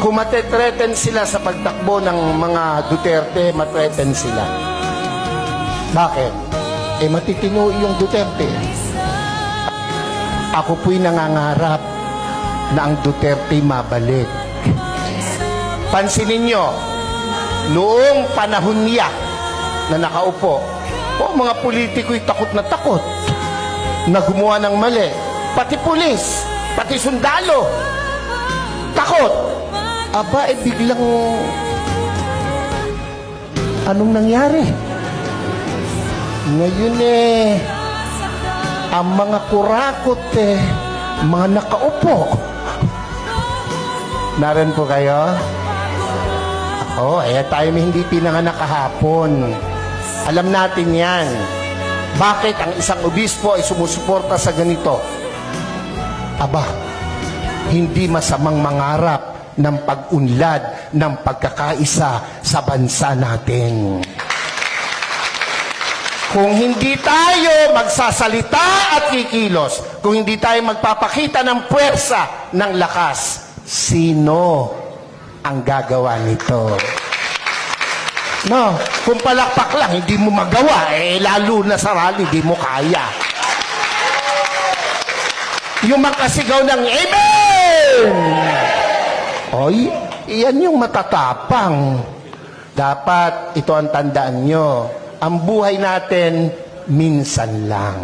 Kung matetreten sila sa pagtakbo ng mga Duterte, matreten sila. Bakit? Matitino yung Duterte. Ako po'y nangangarap na ang Duterte mabalik. Pansinin nyo, noong panahon niya na nakaupo, mga politiko'y takot na gumawa ng mali. Pati pulis, pati sundalo, takot. Aba, biglang anong nangyari? Ngayon ang mga kurakot mga nakaupo. Narin po kayo? Tayo may hindi pinanganak kahapon. Alam natin yan. Bakit ang isang obispo ay sumusuporta sa ganito? Aba, hindi masamang mangarap ng pag-unlad ng pagkakaisa sa bansa natin. Kung hindi tayo magsasalita at kikilos, kung hindi tayo magpapakita ng puwersa, ng lakas, sino ang gagawa nito? No, kung palakpak lang, hindi mo magawa, lalo na sa rally, hindi mo kaya. Yung makasigaw ng Amen! Iyan yung matatapang. Dapat, ito ang tandaan nyo, ang buhay natin, minsan lang.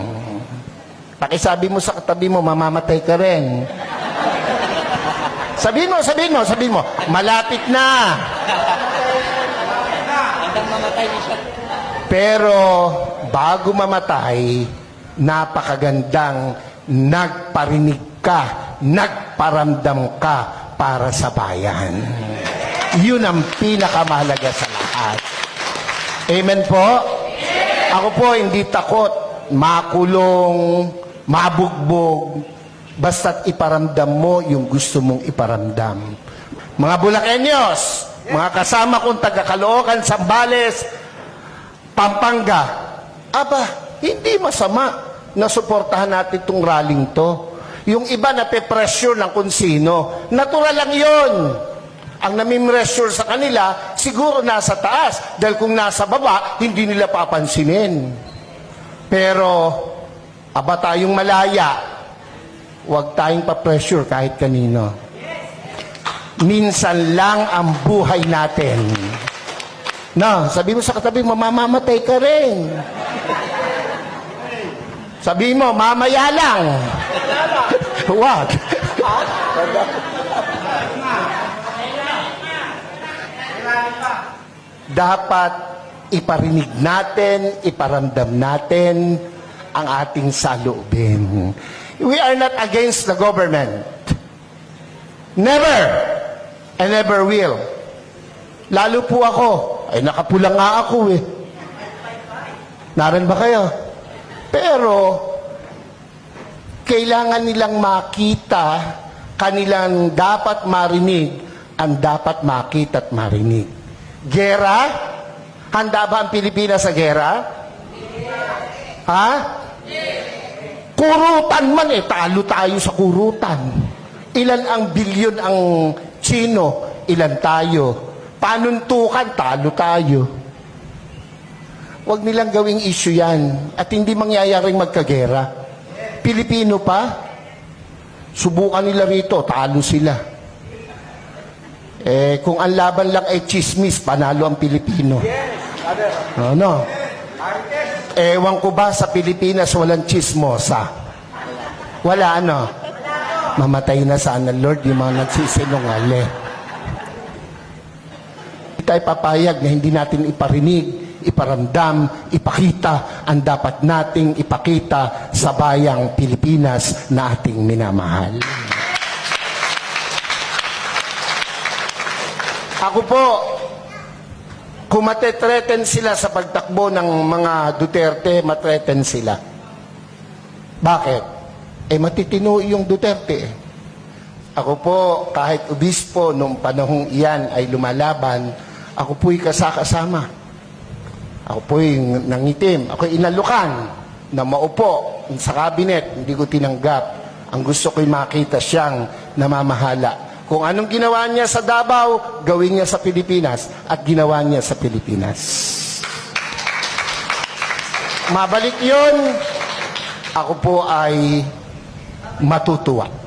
Pakisabi mo sa katabi mo, mamamatay ka rin. Sabihin mo, malapit na. Pero, bago mamatay, napakagandang nagparinig ka, nagparamdam ka para sa bayan. Yun ang pinakamahalaga sa lahat. Amen po? Ako po hindi takot makulong, mabugbog, basta't iparamdam mo yung gusto mong iparamdam. Mga Bulakenyos, mga kasama kong taga-Caloocan, Zambales, Pampanga, hindi masama na suportahan natin itong rallying to. Yung iba na pe-pressure ng kung sino, natural lang yun. Ang nami-pressure sa kanila, siguro nasa taas. Dahil kung nasa baba, hindi nila papansinin. Pero, tayong malaya, huwag tayong pa-pressure kahit kanino. Minsan lang ang buhay natin. Sabi mo sa katabi, mamamatay ka rin. Sabi mo, mamaya lang. What? Dapat iparinig natin, iparamdam natin ang ating saloobin. We are not against the government. Never. And never will. Lalo po ako. Nakapula nga ako Naran ba kayo? Pero, kailangan nilang makita, kanilang dapat marinig, ang dapat makita at marinig. Gera? Handa ba ang Pilipinas sa gera? Ha? Kurutan man talo tayo sa kurutan. Ilan ang bilyon ang Chino, ilan tayo. Panuntukan, talo tayo. Huwag nilang gawing issue yan. At hindi mangyayaring magkagera. Pilipino pa, subukan nila rito, talo sila. Kung ang laban lang ay chismis, panalo ang Pilipino. Ewan ko ba sa Pilipinas walang chismosa? Wala Mamatay na sana, Lord, yung mga nagsisinungaling. Hindi tayo papayag na hindi natin iparinig, iparamdam, ipakita ang dapat nating ipakita sa bayang Pilipinas na ating minamahal. Ako po, kung matetreten sila sa pagtakbo ng mga Duterte, matreten sila. Bakit? Matitino yung Duterte. Ako po, kahit obispo, nung panahong iyan ay lumalaban, ako po'y kasama. Ako po'y nangitim. Ako'y inalukan na maupo sa kabinet. Hindi ko tinanggap. Ang gusto ko'y makita siyang namamahala. Kung anong ginawa niya sa Davao, gawin niya sa Pilipinas at ginawa niya sa Pilipinas. Mabalik yun, ako po ay matutuwa.